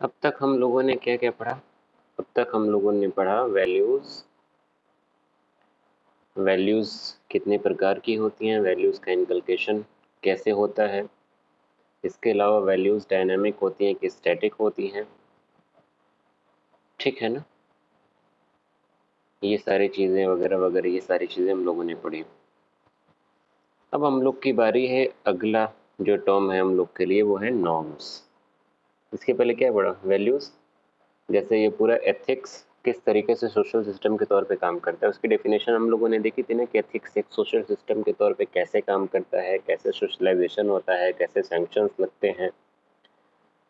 अब तक हम लोगों ने क्या क्या पढ़ा? अब तक हम लोगों ने पढ़ा वैल्यूज। वैल्यूज कितने प्रकार की होती हैं, वैल्यूज का इनकलकेशन कैसे होता है। इसके अलावा वैल्यूज डायनामिक होती हैं कि स्टैटिक होती हैं, ठीक है ना। ये सारी चीज़ें वगैरह वगैरह, ये सारी चीज़ें हम लोगों ने पढ़ी। अब हम लोग की बारी है। अगला जो टर्म है हम लोग के लिए वो है नॉर्म्स। इसके पहले क्या पढ़ा? वैल्यूज। जैसे ये पूरा एथिक्स किस तरीके से सोशल सिस्टम के तौर पे काम करता है, उसकी डेफिनेशन हम लोगों ने देखी थी ना कि एथिक्स एक सोशल सिस्टम के तौर पे कैसे काम करता है, कैसे सोशलाइजेशन होता है, कैसे सैंक्शंस लगते हैं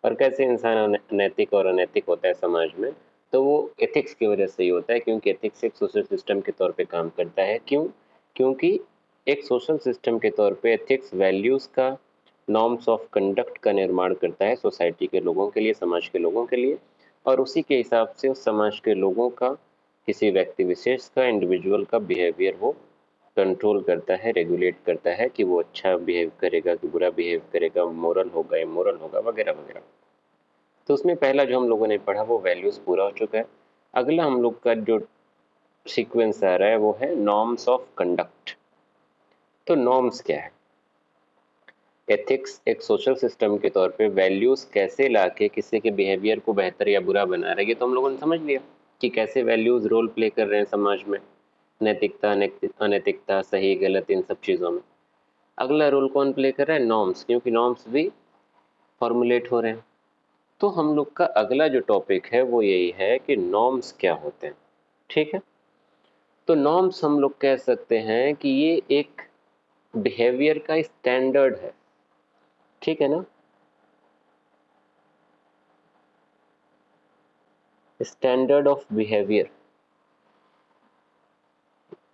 और कैसे इंसान नैतिक और अनैतिक होता है समाज में। तो वो एथिक्स की वजह से ही होता है, क्योंकि एथिक्स एक सोशल सिस्टम के तौर पे काम करता है। क्यों? क्योंकि एक सोशल सिस्टम के तौर पे एथिक्स वैल्यूज़ का, नॉर्म्स ऑफ कंडक्ट का निर्माण करता है सोसाइटी के लोगों के लिए, समाज के लोगों के लिए, और उसी के हिसाब से उस समाज के लोगों का, किसी व्यक्ति विशेष का, इंडिविजुअल का बिहेवियर वो कंट्रोल करता है, रेगुलेट करता है कि वो अच्छा बिहेव करेगा कि बुरा बिहेव करेगा, मोरल होगा इमोरल होगा वगैरह वगैरह। तो उसमें पहला जो हम लोगों ने पढ़ा वो वैल्यूज पूरा हो चुका है। अगला हम लोग का जो सीक्वेंस आ रहा है वो है नॉर्म्स ऑफ कंडक्ट। तो नॉर्म्स क्या है? एथिक्स एक सोशल सिस्टम के तौर पे वैल्यूज कैसे लाके किसी के बिहेवियर को बेहतर या बुरा बना रहा है, ये तो हम लोगों ने समझ लिया कि कैसे वैल्यूज रोल प्ले कर रहे हैं समाज में, नैतिकता अनैतिकता, सही गलत, इन सब चीज़ों में। अगला रोल कौन प्ले कर रहा है? नॉर्म्स, क्योंकि नॉर्म्स भी फॉर्मुलेट हो रहे हैं। तो हम लोग का अगला जो टॉपिक है वो यही है कि नॉर्म्स क्या होते हैं, ठीक है। तो नॉर्म्स हम लोग कह सकते हैं कि ये एक बिहेवियर का स्टैंडर्ड है, ठीक है ना। Standard of behaviour.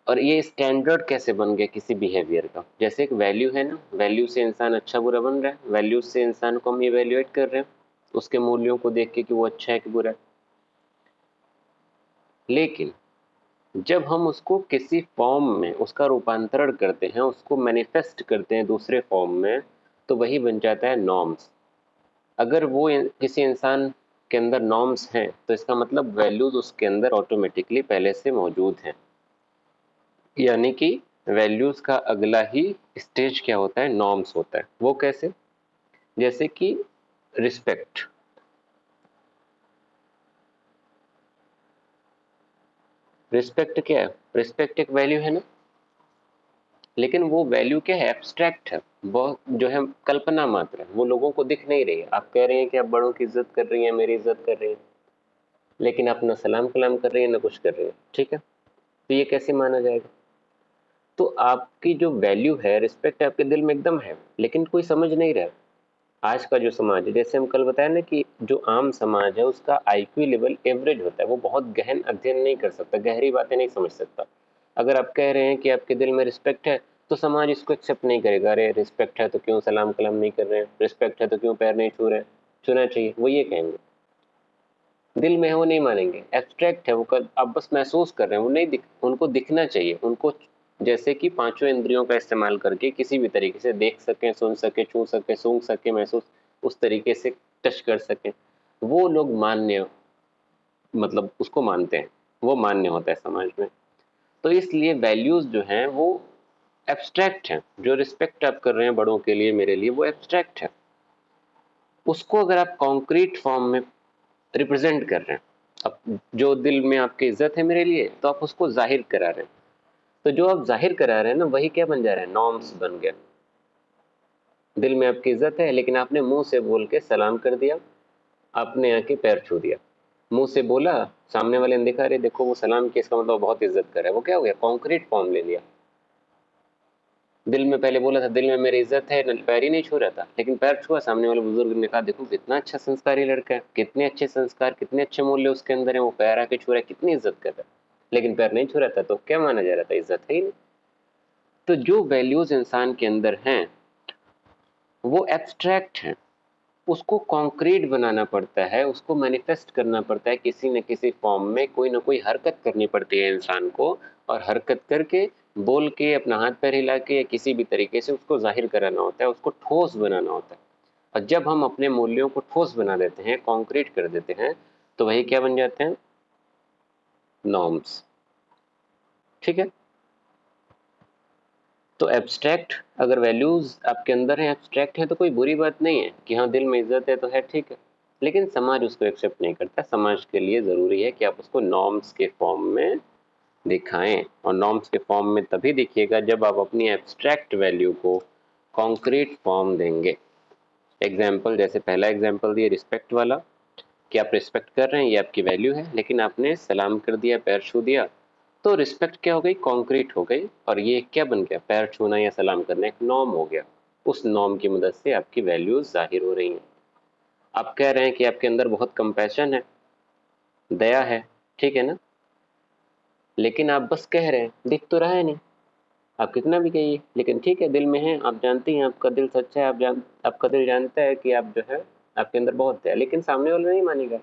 और ये स्टैंडर्ड कैसे बन गया किसी बिहेवियर का? जैसे एक वैल्यू है ना, वैल्यू से इंसान अच्छा बुरा बन रहा है, वैल्यू से इंसान को हम इवेल्युएट कर रहे हैं उसके मूल्यों को देख के कि वो अच्छा है कि बुरा है। लेकिन जब हम उसको किसी फॉर्म में उसका रूपांतरण करते हैं, उसको मैनिफेस्ट करते हैं दूसरे फॉर्म में, तो वही बन जाता है नॉर्म्स। अगर वो किसी इंसान के अंदर नॉर्म्स हैं तो इसका मतलब वैल्यूज उसके अंदर ऑटोमेटिकली पहले से मौजूद हैं। यानी कि वैल्यूज का अगला ही स्टेज क्या होता है? नॉर्म्स होता है। वो कैसे? जैसे कि रिस्पेक्ट। रिस्पेक्ट क्या है? रिस्पेक्ट एक वैल्यू है ना, लेकिन वो वैल्यू क्या है? एब्स्ट्रैक्ट है, बहुत जो है कल्पना मात्र है, वो लोगों को दिख नहीं रही है। आप कह रहे हैं कि आप बड़ों की इज्जत कर रही हैं, मेरी इज्जत कर रही हैं, लेकिन आप ना सलाम कलाम कर रही हैं ना कुछ कर रही हैं, ठीक है। तो ये कैसे माना जाएगा? तो आपकी जो वैल्यू है, रिस्पेक्ट आपके दिल में एकदम है, लेकिन कोई समझ नहीं रहा। आज का जो समाज है, जैसे हम कल बताया ना कि जो आम समाज है उसका आईक्यू लेवल एवरेज होता है, वो बहुत गहन अध्ययन नहीं कर सकता, गहरी बातें नहीं समझ सकता। अगर आप कह रहे हैं कि आपके दिल में रिस्पेक्ट है, तो समाज इसको एक्सेप्ट नहीं करेगा। अरे रिस्पेक्ट है तो क्यों सलाम कलाम नहीं कर रहे हैं, रिस्पेक्ट है तो क्यों पैर नहीं छू रहे हैं, छूना चाहिए, वो ये कहेंगे। दिल में है वो नहीं मानेंगे, एब्स्ट्रैक्ट है वो, कल आप बस महसूस कर रहे हैं, वो नहीं उनको दिखना चाहिए उनको। जैसे कि पांचों इंद्रियों का इस्तेमाल करके किसी भी तरीके से देख सकें, सुन सके, छू सके, सूंघ सके, महसूस उस तरीके से टच कर सकें, वो लोग मान्य, मतलब उसको मानते हैं, वो मान्य होता है समाज में। तो इसलिए वैल्यूज जो हैं वो एब्स्ट्रैक्ट हैं। जो रिस्पेक्ट आप कर रहे हैं बड़ों के लिए, मेरे लिए, वो एब्स्ट्रैक्ट है। उसको अगर आप कॉन्क्रीट फॉर्म में रिप्रेजेंट कर रहे हैं, अब जो दिल में आपकी इज्जत है मेरे लिए, तो आप उसको जाहिर करा रहे हैं। तो जो आप जाहिर करा रहे हैं ना, वही क्या बन जा रहा है? नॉर्म्स बन गया। दिल में आपकी इज्जत है, लेकिन आपने मुंह से बोल के सलाम कर दिया, आपने आके पैर छू दिया, मुंह से बोला, सामने वाले ने देखा, अरे देखो वो सलाम किया, इसका मतलब बहुत इज्जत कर रहा है, वो क्या हो गया? कॉन्क्रीट फॉर्म ले लिया। दिल में पहले बोला था, दिल में मेरी इज्जत है, पैर ही नहीं छू रहा था, लेकिन पैर छुआ, सामने वाले बुजुर्ग ने कहा देखो कितना अच्छा संस्कारी लड़का है, कितने अच्छे संस्कार, कितने अच्छे मूल्य उसके अंदर है, वो पैर आके छू रहा है, कितनी इज्जत कर रहा है। लेकिन पैर नहीं छू रहा था, तो क्या माना जा रहा था? इज्जत है ही नहीं। तो जो वैल्यूज इंसान के अंदर हैं वो एब्स्ट्रैक्ट हैं, उसको कॉन्क्रीट बनाना पड़ता है, उसको मैनिफेस्ट करना पड़ता है किसी न किसी फॉर्म में, कोई ना कोई हरकत करनी पड़ती है इंसान को, और हरकत करके, बोल के, अपना हाथ पैर हिला के, या किसी भी तरीके से उसको जाहिर कराना होता है, उसको ठोस बनाना होता है। और जब हम अपने मूल्यों को ठोस बना देते हैं, कॉन्क्रीट कर देते हैं, तो वही क्या बन जाते हैं? नॉर्म्स। ठीक है। तो एब्स्ट्रैक्ट अगर वैल्यूज आपके अंदर है, एब्स्ट्रैक्ट है, तो कोई बुरी बात नहीं है कि हाँ दिल में इज्जत है तो है, ठीक है। लेकिन समाज उसको एक्सेप्ट नहीं करता। समाज के लिए जरूरी है कि आप उसको नॉर्म्स के फॉर्म में दिखाएं, और नॉर्म्स के फॉर्म में तभी दिखिएगा जब आप अपनी एब्स्ट्रैक्ट वैल्यू को कॉन्क्रीट फॉर्म देंगे। एग्जाम्पल, जैसे पहला एग्जाम्पल दिया रिस्पेक्ट वाला, कि आप रिस्पेक्ट कर रहे हैं, ये आपकी वैल्यू है, लेकिन आपने सलाम कर दिया, पैर छू दिया, तो रिस्पेक्ट क्या हो गई? कॉन्क्रीट हो गई। और ये क्या बन गया? पैर छूना या सलाम करना एक नॉर्म हो गया। उस नॉर्म की मदद से आपकी वैल्यूज जाहिर हो रही हैं। आप कह रहे हैं कि आपके अंदर बहुत कंपैशन है, दया है, ठीक है ना, लेकिन आप बस कह रहे हैं, दिख तो रहा है नहीं। आप कितना भी कहिए, लेकिन ठीक है, दिल में है, आप जानती हैं, आपका दिल सच्चा है, आपका दिल जानता है कि आप जो है, आपके अंदर बहुत दया, लेकिन सामने वाला नहीं मानेगा।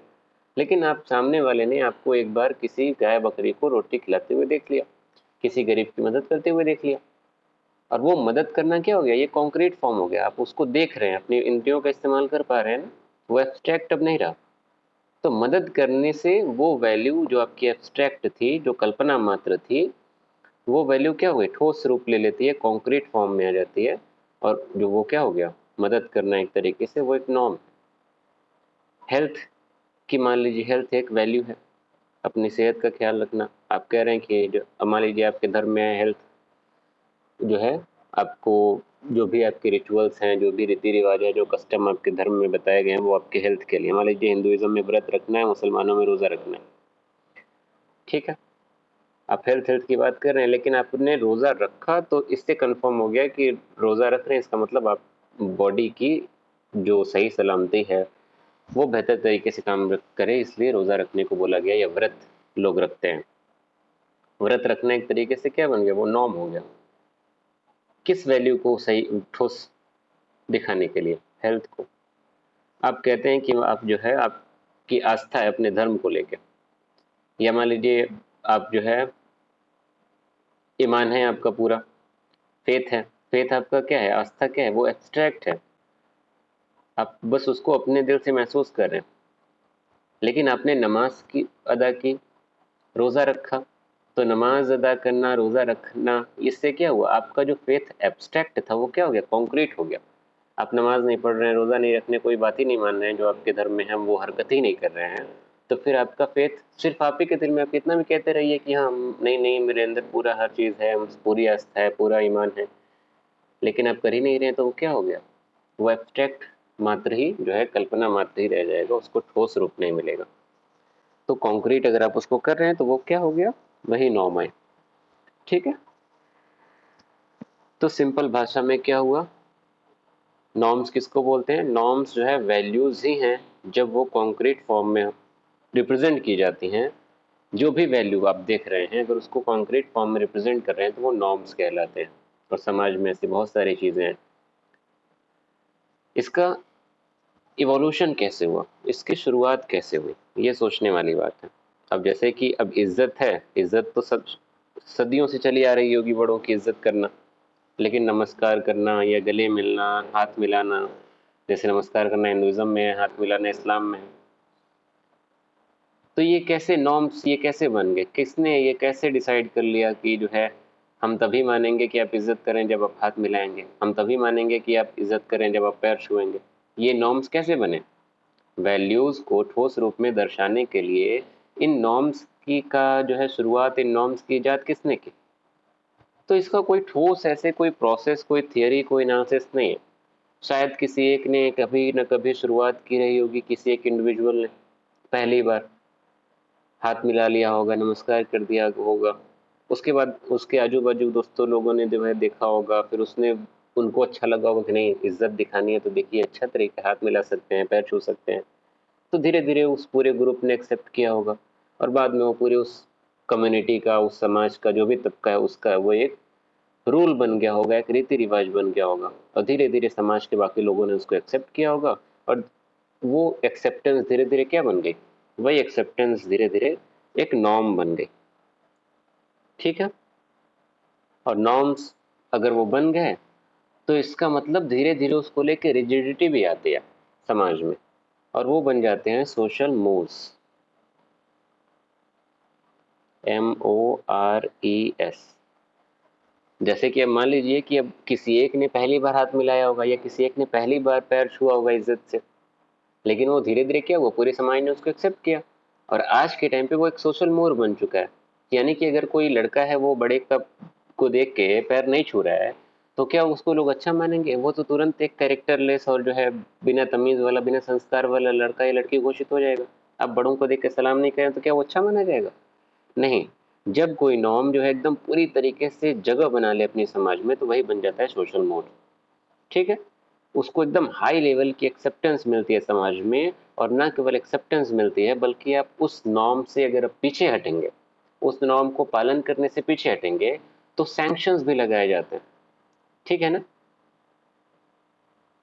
लेकिन आप सामने वाले ने आपको एक बार किसी गाय बकरी को रोटी खिलाते हुए देख लिया, किसी गरीब की मदद करते हुए देख लिया, और वो मदद करना क्या हो गया? ये कॉन्क्रीट फॉर्म हो गया। आप उसको देख रहे हैं, अपनी इंद्रियों का इस्तेमाल कर पा रहे हैं ना, वो एब्स्ट्रैक्ट अब नहीं रहा। तो मदद करने से वो वैल्यू जो आपकी एब्स्ट्रैक्ट थी, जो कल्पना मात्र थी, वो वैल्यू क्या हो गई? ठोस रूप ले लेती है, कॉन्क्रीट फॉर्म में आ जाती है। और जो वो क्या हो गया? मदद करना एक तरीके से वो एक नॉर्म। हेल्थ की मान लीजिए, हेल्थ एक वैल्यू है, अपनी सेहत का ख्याल रखना। आप कह रहे हैं कि जो मान लीजिए आपके धर्म में हेल्थ जो है, आपको जो भी आपके रिचुअल्स हैं, जो भी रीति रिवाज है, जो कस्टम आपके धर्म में बताए गए हैं, वो आपके हेल्थ के लिए। मान लीजिए हिंदुइज्म में व्रत रखना है, मुसलमानों में रोज़ा रखना है, ठीक है। आप हेल्थ हेल्थ की बात कर रहे हैं, लेकिन आपने रोज़ा रखा तो इससे कंफर्म हो गया कि रोज़ा रख रहे हैं, इसका मतलब आप बॉडी की जो सही सलामती है वो बेहतर तरीके से काम करे, इसलिए रोज़ा रखने को बोला गया, या व्रत लोग रखते हैं। व्रत रखना एक तरीके से क्या बन गया? वो नॉर्म हो गया। किस वैल्यू को सही ठोस दिखाने के लिए? हेल्थ को। आप कहते हैं कि आप जो है, आपकी आस्था है अपने धर्म को लेकर, या मान लीजिए आप जो है, ईमान है आपका पूरा, फेथ है। फेथ आपका क्या है? आस्था क्या है? वो एब्स्ट्रैक्ट है, आप बस उसको अपने दिल से महसूस कर रहे हैं। लेकिन आपने नमाज की अदा की, रोज़ा रखा, तो नमाज अदा करना, रोज़ा रखना, इससे क्या हुआ? आपका जो फेथ एब्स्ट्रैक्ट था वो क्या हो गया? कॉन्क्रीट हो गया। आप नमाज नहीं पढ़ रहे हैं, रोज़ा नहीं रखने, कोई बात ही नहीं मान रहे हैं, जो आपके धर्म में है वो हरकत ही नहीं कर रहे हैं, तो फिर आपका फेथ सिर्फ आप ही के दिल में। आप कितना भी कहते रहिए कि हाँ नहीं नहीं, मेरे अंदर पूरा हर चीज़ है, पूरी आस्था है, पूरा ईमान है, लेकिन आप कर ही नहीं रहे हैं, तो वो क्या हो गया? वो एब्स्ट्रैक्ट मात्र ही जो है, कल्पना मात्र ही रह जाएगा, उसको ठोस रूप नहीं मिलेगा। तो कॉन्क्रीट अगर आप उसको कर रहे हैं तो वो क्या हो गया? वही नॉर्म है, ठीक है। तो सिंपल भाषा में क्या हुआ? नॉर्म्स किसको बोलते हैं? नॉर्म्स जो है वैल्यूज ही हैं, जब वो कॉन्क्रीट फॉर्म में रिप्रेजेंट की जाती हैं। जो भी वैल्यू आप देख रहे हैं, अगर उसको कॉन्क्रीट फॉर्म में रिप्रेजेंट कर रहे हैं तो वो नॉर्म्स कहलाते हैं। और समाज में ऐसी बहुत सारी चीज़ें हैं। इसका इवोल्यूशन कैसे हुआ, इसकी शुरुआत कैसे हुई, ये सोचने वाली बात है। अब जैसे कि अब इज्जत है, इज्जत तो सब सदियों से चली आ रही होगी, बड़ों की इज्जत करना। लेकिन नमस्कार करना या गले मिलना, हाथ मिलाना, जैसे नमस्कार करना हिंदुइज्म में है, हाथ मिलाना इस्लाम में है, तो ये कैसे नॉर्म्स, ये कैसे बन गए? किसने ये कैसे डिसाइड कर लिया कि जो है, हम तभी मानेंगे कि आप इज्जत करें जब आप हाथ मिलाएंगे, हम तभी मानेंगे कि आप इज्जत करें जब आप पैर छुएंगे? ये नॉर्म्स कैसे बने? वैल्यूज को ठोस रूप में दर्शाने के लिए इन नॉर्म्स की का जो है शुरुआत, इन नॉर्म्स की इजाद किसने की? तो इसका कोई ठोस ऐसे कोई प्रोसेस, कोई थियरी, कोई एनालिसिस नहीं है। शायद किसी एक ने कभी न कभी शुरुआत की रही होगी, किसी एक इंडिविजुअल ने पहली बार हाथ मिला लिया होगा, नमस्कार कर दिया होगा। उसके बाद उसके आजू बाजू दोस्तों लोगों ने जो है देखा होगा, फिर उसने उनको अच्छा लगा होगा कि नहीं, इज्जत दिखानी है तो देखिए अच्छा तरीका, हाथ मिला सकते हैं, पैर छू सकते हैं। तो धीरे धीरे उस पूरे ग्रुप ने एक्सेप्ट किया होगा, और बाद में वो पूरे उस कम्युनिटी का, उस समाज का, जो भी तबका है उसका, वो एक रूल बन गया होगा, एक रीति रिवाज बन गया होगा। और धीरे धीरे समाज के बाकी लोगों ने उसको एक्सेप्ट किया होगा, और वो एक्सेप्टेंस धीरे धीरे क्या बन गई? वही एक्सेप्टेंस धीरे धीरे एक नॉर्म बन गई, ठीक है। और नॉर्म्स अगर वो बन गए, तो इसका मतलब धीरे धीरे उसको लेके रिजिडिटी भी आती है समाज में, और वो बन जाते हैं सोशल मोड्स। MORES। जैसे कि अब मान लीजिए कि अब किसी एक ने पहली बार हाथ मिलाया होगा या किसी एक ने पहली बार पैर छुआ होगा इज्जत से, लेकिन वो धीरे धीरे क्या हुआ, पूरे समाज ने उसको एक्सेप्ट किया और आज के टाइम पे वो एक सोशल मोर बन चुका है। यानी कि अगर कोई लड़का है वो बड़े कप को देख के पैर नहीं छू रहा है तो क्या उसको लोग अच्छा मानेंगे? वो तो तुरंत एक कैरेक्टरलेस और जो है बिना तमीज वाला, बिना संस्कार वाला लड़का या लड़की घोषित हो जाएगा। अब बड़ों को देख के सलाम नहीं करें तो क्या वो अच्छा माना जाएगा? नहीं। जब कोई नॉर्म जो है एकदम पूरी तरीके से जगह बना ले अपने समाज में तो वही बन जाता है सोशल मोड। ठीक है, उसको एकदम हाई लेवल की एक्सेप्टेंस मिलती है समाज में, और ना केवल एक्सेप्टेंस मिलती है बल्कि आप उस नॉर्म से अगर आप पीछे हटेंगे, उस नॉर्म को पालन करने से पीछे हटेंगे तो सैंक्शंस भी लगाए जाते हैं। ठीक है ना?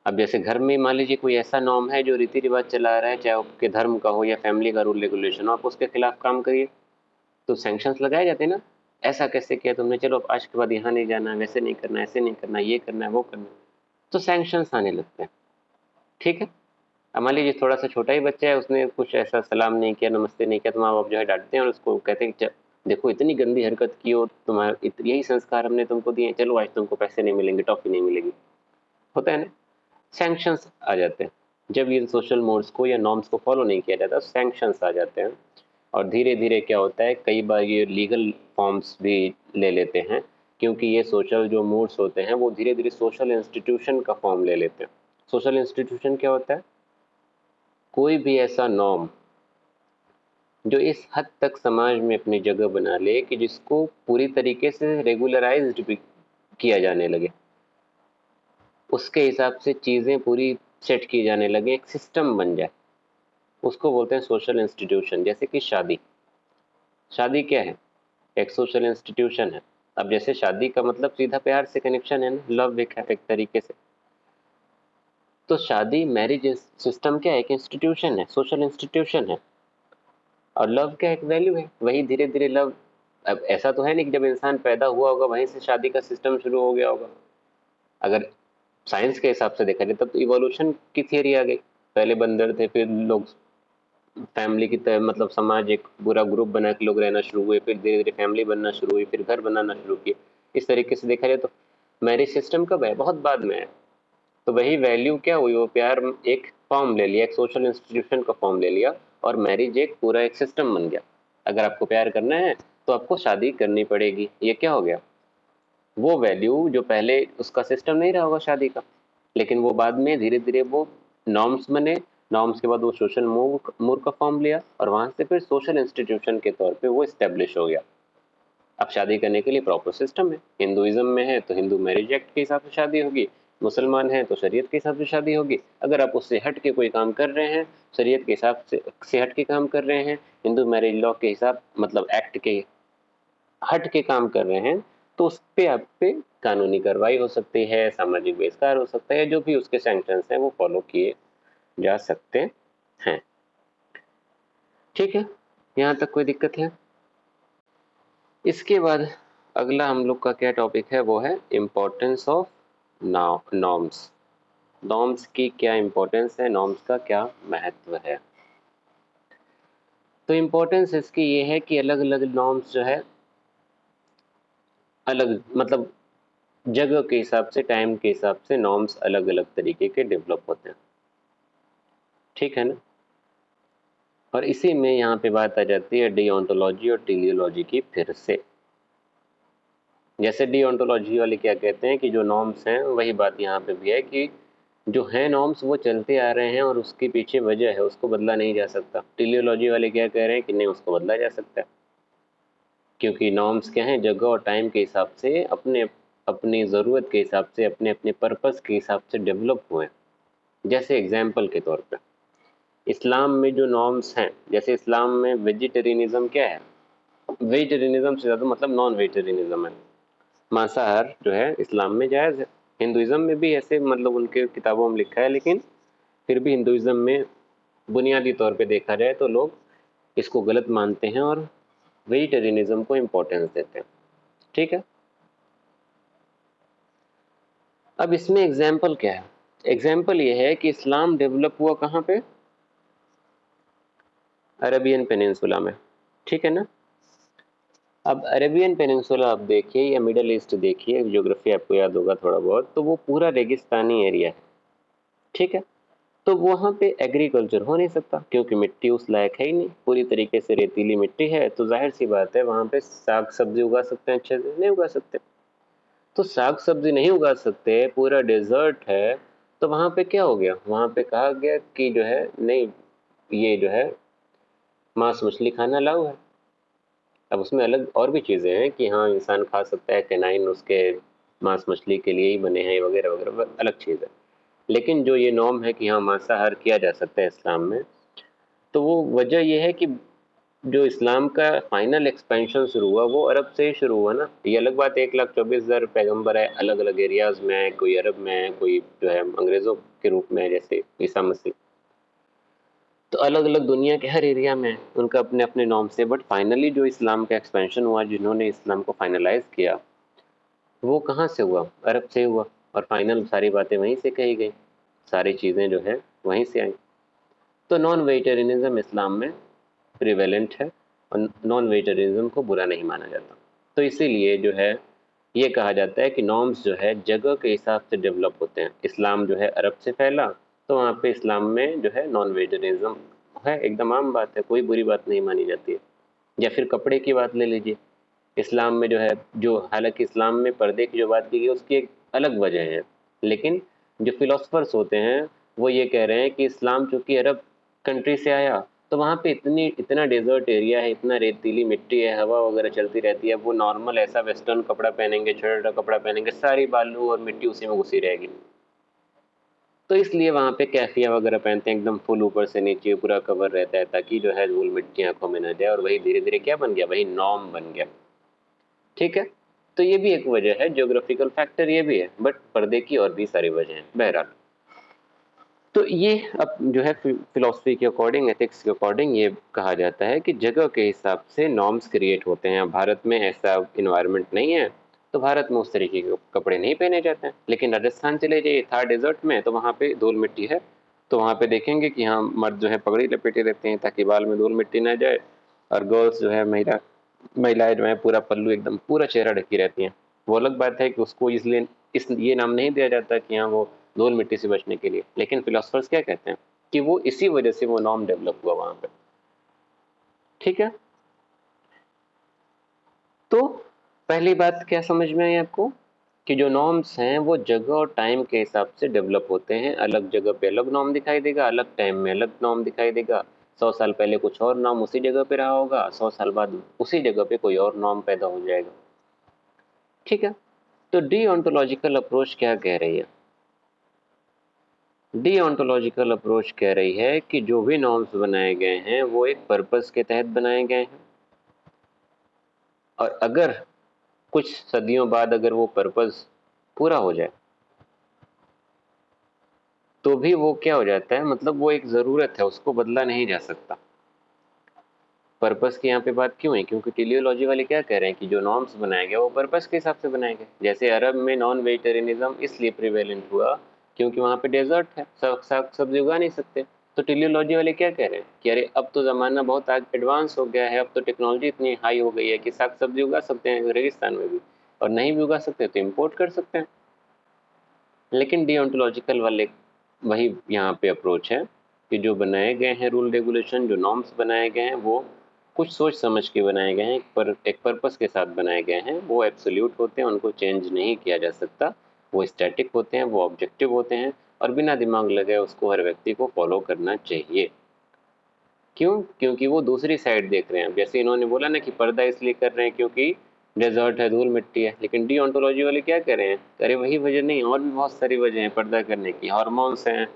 अब जैसे घर में मान लीजिए कोई ऐसा नॉर्म है जो रीति रिवाज चला रहा है, चाहे आपके धर्म का हो या फैमिली का रूल रेगुलेशन हो, आप उसके खिलाफ काम करिए तो सैंक्शंस लगाए जाते हैं ना। ऐसा कैसे किया तुमने, चलो अब आज के बाद यहाँ नहीं जाना, वैसे नहीं करना, ऐसे नहीं करना, ये करना है, वो करना है, तो सैंक्शंस आने लगते हैं। ठीक है। अब मान लीजिए थोड़ा सा छोटा ही बच्चा है, उसने कुछ ऐसा सलाम नहीं किया, नमस्ते नहीं किया, तो माँ बाप जो है डांटते हैं और उसको कहते हैं कि देखो इतनी गंदी हरकत की हो, तुम्हारा यही संस्कार हमने तुमको दिए, चलो आज तुमको पैसे नहीं मिलेंगे, टॉफी नहीं मिलेगी। होता है ना? सैंक्शंस आ जाते हैं। जब ये सोशल मोड्स को या नॉर्म्स को फॉलो नहीं किया जाता, सैंक्शंस आ जाते हैं। और धीरे धीरे क्या होता है, कई बार ये लीगल फॉर्म्स भी ले लेते हैं, क्योंकि ये सोशल जो मोड्स होते हैं वो धीरे धीरे सोशल इंस्टीट्यूशन का फॉर्म ले लेते हैं। सोशल इंस्टीट्यूशन क्या होता है? कोई भी ऐसा नॉर्म जो इस हद तक समाज में अपनी जगह बना ले कि जिसको पूरी तरीके से रेगुलराइज्ड भी किया जाने लगे, उसके हिसाब से चीज़ें पूरी सेट की जाने लगे, एक सिस्टम बन जाए, उसको बोलते हैं सोशल इंस्टीट्यूशन। जैसे कि शादी, शादी क्या है? एक सोशल इंस्टीट्यूशन है। अब जैसे शादी का मतलब सीधा प्यार से कनेक्शन है ना, लव एक तरीके से। तो शादी मैरिज सिस्टम क्या है? एक इंस्टीट्यूशन है, सोशल इंस्टीट्यूशन है। और लव क्या, एक वैल्यू है। वही धीरे धीरे लव, अब ऐसा तो है नहीं कि जब इंसान पैदा हुआ होगा वहीं से शादी का सिस्टम शुरू हो गया होगा। अगर साइंस के हिसाब से देखा जाए तब तो इवोल्यूशन की थियरी आ गई। पहले बंदर थे, फिर लोग फैमिली की तरह, मतलब समाज एक पूरा ग्रुप बना के लोग रहना शुरू हुए, फिर धीरे धीरे फैमिली बनना शुरू हुई, फिर घर बनाना शुरू किए। इस तरीके से देखा जाए तो मैरिज सिस्टम कब है? बहुत बाद में है। तो वही वैल्यू क्या हुई, वो प्यार एक फॉर्म ले लिया, एक सोशल इंस्टीट्यूशन का फॉर्म ले लिया, और मैरिज एक पूरा एक सिस्टम बन गया। अगर आपको प्यार करना है तो आपको शादी करनी पड़ेगी, ये क्या हो गया? वो वैल्यू जो पहले उसका सिस्टम नहीं रहा होगा शादी का, लेकिन वो बाद में धीरे धीरे वो नॉर्म्स बने। नॉर्म्स के बाद वो सोशल मूव मूव का फॉर्म लिया और वहां से फिर सोशल इंस्टीट्यूशन के तौर पे वो स्टेब्लिश हो गया। अब शादी करने के लिए प्रॉपर सिस्टम है। हिंदुइज्म में है तो हिंदू मैरिज एक्ट के हिसाब से शादी होगी, मुसलमान है तो शरीयत के हिसाब से शादी होगी। अगर आप उससे हट के कोई काम कर रहे हैं, शरीयत के हिसाब से हट के काम कर रहे हैं, हिंदू मैरिज लॉ के हिसाब मतलब एक्ट के हट के काम कर रहे हैं, तो उस पे आप पे कानूनी कार्रवाई हो सकती है, सामाजिक बहिष्कार हो सकता है, जो भी उसके सैंक्शंस हैं वो फॉलो किए जा सकते हैं। ठीक है, यहाँ तक कोई दिक्कत है? इसके बाद अगला हम लोग का क्या टॉपिक है, वो है इम्पोर्टेंस ऑफ नॉर्म्स। नॉर्म्स की क्या इम्पोर्टेंस है, नॉर्म्स का क्या महत्व है? तो इम्पोर्टेंस इसकी ये है कि अलग अलग नॉर्म्स जो है अलग, मतलब जगह के हिसाब से, टाइम के हिसाब से नॉर्म्स अलग अलग तरीके के डेवलप होते हैं। ठीक है ना? और इसी में यहाँ पे बात आ जाती है डिओन्टोलॉजी और टेलियोलॉजी की फिर से। जैसे डिओन्टोलॉजी वाले क्या कहते हैं कि जो नॉर्म्स हैं, वही बात यहाँ पे भी है कि जो है नॉर्म्स वो चलते आ रहे हैं और उसके पीछे वजह है, उसको बदला नहीं जा सकता। टेलियोलॉजी वाले क्या कह रहे हैं कि नहीं, उसको बदला जा सकता है, क्योंकि नॉर्म्स क्या हैं, जगह और टाइम के हिसाब से, अपने अपनी ज़रूरत के हिसाब से, अपने अपने पर्पस के हिसाब से डेवलप हुए हैं। जैसे एग्जाम्पल के तौर पर इस्लाम में जो नॉर्म्स हैं, जैसे इस्लाम में वेजिटेरियनिज्म क्या है, वेजिटेरियनिज्म से ज़्यादा मतलब नॉन वेजिटेरियनिज्म है। मांसाहार जो है इस्लाम में जायज़ है। हिंदुइज्म में भी ऐसे, मतलब उनके किताबों में लिखा है, लेकिन फिर भी हिंदुइज्म में बुनियादी तौर पे देखा जाए तो लोग इसको गलत मानते हैं और वेजिटेरियनिज्म को इम्पोर्टेंस देते हैं। ठीक है। अब इसमें एग्जाम्पल क्या है? एग्जाम्पल ये है कि इस्लाम डेवलप हुआ कहाँ पे? अरेबियन पेनिनसुला में, ठीक है ना। अब अरेबियन पेनिनसुला आप देखिए या मिडल ईस्ट देखिए, ज्योग्राफी आपको याद होगा थोड़ा बहुत, तो वो पूरा रेगिस्तानी एरिया है, ठीक है। तो वहाँ पे एग्रीकल्चर हो नहीं सकता क्योंकि मिट्टी उस लायक है ही नहीं, पूरी तरीके से रेतीली मिट्टी है। तो जाहिर सी बात है वहाँ पे साग सब्जी उगा सकते हैं? अच्छे से नहीं उगा सकते। तो साग सब्जी नहीं उगा सकते, पूरा डेजर्ट है, तो वहाँ पे क्या हो गया? वहाँ पे कहा गया कि जो है नहीं, ये जो है मांस मछली खाना अलाउ है। अब उसमें अलग और भी चीज़ें हैं कि हाँ इंसान खा सकता है, कैनाइन उसके मांस मछली के लिए ही बने हैं वगैरह वगैरह, वो अलग चीज़ है। लेकिन जो ये नॉर्म है कि हाँ मांसाहार किया जा सकता है इस्लाम में, तो वो वजह ये है कि जो इस्लाम का फाइनल एक्सपेंशन शुरू हुआ वो अरब से ही शुरू हुआ ना। ये अलग बात है 1,24,000 पैगंबर है, अलग अलग एरियाज में है, कोई अरब में है, कोई जो है अंग्रेजों के रूप में है जैसे ईसा मसीह। तो अलग अलग दुनिया के हर एरिया में है, उनका अपने अपने नॉर्म से। बट फाइनली जो इस्लाम का एक्सपेंशन हुआ, जिन्होंने इस्लाम को फाइनलाइज किया, वो कहाँ से हुआ? अरब से हुआ। और फाइनल सारी बातें वहीं से कही गई, सारी चीज़ें जो है वहीं से आई। तो नॉन वेजिटेरियनिज्म इस्लाम में प्रिवेलेंट है और नॉन वेजिटेरियनिज्म को बुरा नहीं माना जाता। तो इसीलिए जो है ये कहा जाता है कि नॉर्म्स जो है जगह के हिसाब से डेवलप होते हैं। इस्लाम जो है अरब से फैला, तो वहाँ पे इस्लाम में जो है नॉन वेजिटेरियनिज्म है, एकदम आम बात है, कोई बुरी बात नहीं मानी जाती है। या फिर कपड़े की बात ले लीजिए, इस्लाम में जो है, जो हालांकि इस्लाम में पर्दे की जो बात की गई उसकी एक अलग वजह है, लेकिन जो फिलोसफर्स होते हैं वो ये कह रहे हैं कि इस्लाम चूंकि अरब कंट्री से आया, तो वहाँ पे इतना डेजर्ट एरिया है, इतना रेतीली मिट्टी है, हवा वगैरह चलती रहती है। वो नॉर्मल ऐसा वेस्टर्न कपड़ा पहनेंगे, छोटा छोटा कपड़ा पहनेंगे, सारी बालू और मिट्टी उसी में घुसी रहेगी। तो इसलिए वहाँ पे कैफिया वगैरह पहनते हैं, एकदम फुल ऊपर से नीचे पूरा कवर रहता है, ताकि जो है धूल मिट्टी आंखों में न जाए। और वही धीरे धीरे क्या बन गया? वही नॉर्म बन गया, ठीक है। तो ये भी एक वजह है, ज्योग्राफिकल फैक्टर ये भी है, बट पर्दे की और भी सारी वजह हैं बहरहाल। तो ये अब जो है फिलोसफी के अकॉर्डिंग, एथिक्स के अकॉर्डिंग ये कहा जाता है कि जगह के हिसाब से नॉर्म्स क्रिएट होते हैं। भारत में ऐसा इन्वायरमेंट नहीं है, तो भारत में उस तरीके के कपड़े नहीं पहने जाते हैं। लेकिन राजस्थान चले जाइए, थार डेजर्ट में, तो वहाँ पे धूल मिट्टी है, तो वहाँ पे देखेंगे कि हाँ मर्द जो है पगड़ी लपेटे रहते हैं ताकि बाल में धूल मिट्टी ना जाए, और गर्ल्स जो है महिलाएं जो है पूरा पल्लू एकदम पूरा चेहरा ढकी रहती हैं। वो अलग बात है कि उसको इसलिए इस ये नाम नहीं दिया जाता कि हाँ वो धूल मिट्टी से बचने के लिए, लेकिन फिलोसफर्स क्या कहते हैं कि वो इसी वजह से वो नॉर्म डेवलप हुआ वहां पे, ठीक है। तो पहली बात क्या समझ में आई आपको कि जो नॉर्म्स हैं वो जगह और टाइम के हिसाब से डेवलप होते हैं। अलग जगह पे अलग नॉर्म दिखाई देगा, अलग टाइम में अलग नॉर्म दिखाई देगा। 100 साल पहले कुछ और नॉर्म उसी जगह पे रहा होगा, 100 साल बाद उसी जगह पे कोई और नॉर्म पैदा हो जाएगा, ठीक है। तो डी ऑन्टोलॉजिकल अप्रोच क्या कह रही है? डी ऑन्टोलॉजिकल अप्रोच कह रही है कि जो भी नॉर्म्स बनाए गए हैं वो एक पर्पस के तहत बनाए गए हैं, और अगर कुछ सदियों बाद अगर वो पर्पस पूरा हो जाए तो भी वो क्या हो जाता है, मतलब वो एक ज़रूरत है, उसको बदला नहीं जा सकता। पर्पस की यहाँ पे बात क्यों है? क्योंकि टेलियोलॉजी वाले क्या कह रहे हैं कि जो नॉर्म्स बनाए गए वो पर्पस के हिसाब से बनाए गए। जैसे अरब में नॉन वेजिटेरियनिज्म इसलिए प्रिवेलेंट हुआ क्योंकि वहाँ पे डेजर्ट है, साग सब्जी उगा नहीं सकते। तो टेलियोलॉजी वाले क्या कह रहे हैं कि अरे अब तो ज़माना बहुत आगे एडवांस हो गया है, अब तो टेक्नोलॉजी इतनी हाई हो गई है कि साग सब्जी उगा सकते हैं रेगिस्तान में भी, और नहीं भी उगा सकते तो इम्पोर्ट कर सकते हैं। लेकिन डिओन्टोलॉजिकल वाले वही यहाँ पे अप्रोच है कि जो बनाए गए हैं रूल रेगुलेशन, जो नॉर्म्स बनाए गए हैं वो कुछ सोच समझ के बनाए गए हैं, पर एक पर्पस के साथ बनाए गए हैं। वो एब्सोल्यूट होते हैं, उनको चेंज नहीं किया जा सकता। वो स्टैटिक होते हैं, वो ऑब्जेक्टिव होते हैं, और बिना दिमाग लगाए उसको हर व्यक्ति को फॉलो करना चाहिए। क्यों? क्योंकि वो दूसरी साइड देख रहे हैं। जैसे इन्होंने बोला ना कि पर्दा इसलिए कर रहे हैं क्योंकि डेजर्ट है, धूल मिट्टी है, लेकिन डिओन्टोलॉजी वाले क्या कह रहे हैं? अरे वही वजह नहीं, और भी बहुत सारी वजह हैं पर्दा करने की। हार्मोन्स हैं,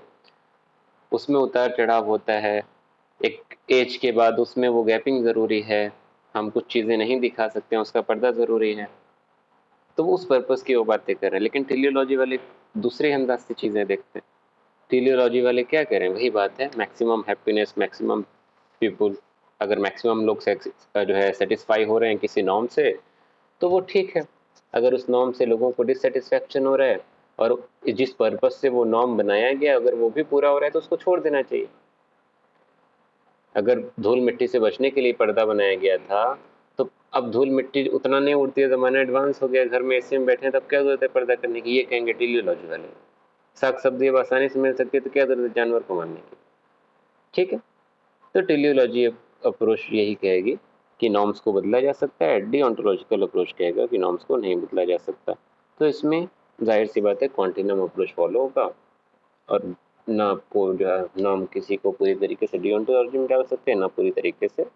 उसमें उतार चढ़ाव होता है, एक एज के बाद उसमें वो गैपिंग ज़रूरी है, हम कुछ चीज़ें नहीं दिखा सकते हैं, उसका पर्दा ज़रूरी है। तो वो उस पर्पज़ की वो बातें कर रहे हैं। लेकिन टेलियोलॉजी वाले दूसरे अंदाज से चीज़ें देखते हैं। टेलियोलॉजी वाले क्या कह रहे हैं? वही बात है, मैक्सिमम हैप्पीनेस, मैक्सिमम पीपुल, अगर मैक्सिमम लोग जो है सेटिस्फाई हो रहे हैं किसी नॉर्म से, तो वो ठीक है। अगर उस नॉर्म से लोगों को डिससेटिस्फेक्शन हो रहा है, और जिस पर्पज से वो नॉर्म बनाया गया अगर वो भी पूरा हो रहा है तो उसको छोड़ देना चाहिए। अगर धूल मिट्टी से बचने के लिए पर्दा बनाया गया था तो अब धूल मिट्टी उतना नहीं उड़ती है, ज़माना एडवांस हो गया, घर में एसी में बैठे हैं, तब क्या जरूरत है पर्दा करने की, ये कहेंगे टेलियोलॉजी वाले। साग सब्जी अब आसानी से मिल सकती है तो क्या जरूरत है जानवर को मारने की। ठीक है, तो टेलियोलॉजी अप्रोच यही कहेगी कि नॉर्म्स को बदला जा सकता है, डिओंटोलॉजिकल अप्रोच कहेगा कि नॉर्म्स को नहीं बदला जा सकता। तो इसमें जाहिर सी बात है क्वांटिनम अप्रोच फॉलो होगा, और ना आपको जो है ना हम किसी को पूरी तरीके से डिओंटोलॉजी में डाल सकते हैं, ना पूरी तरीके से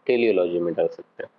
टेलियोलॉजी में डाल सकते हैं।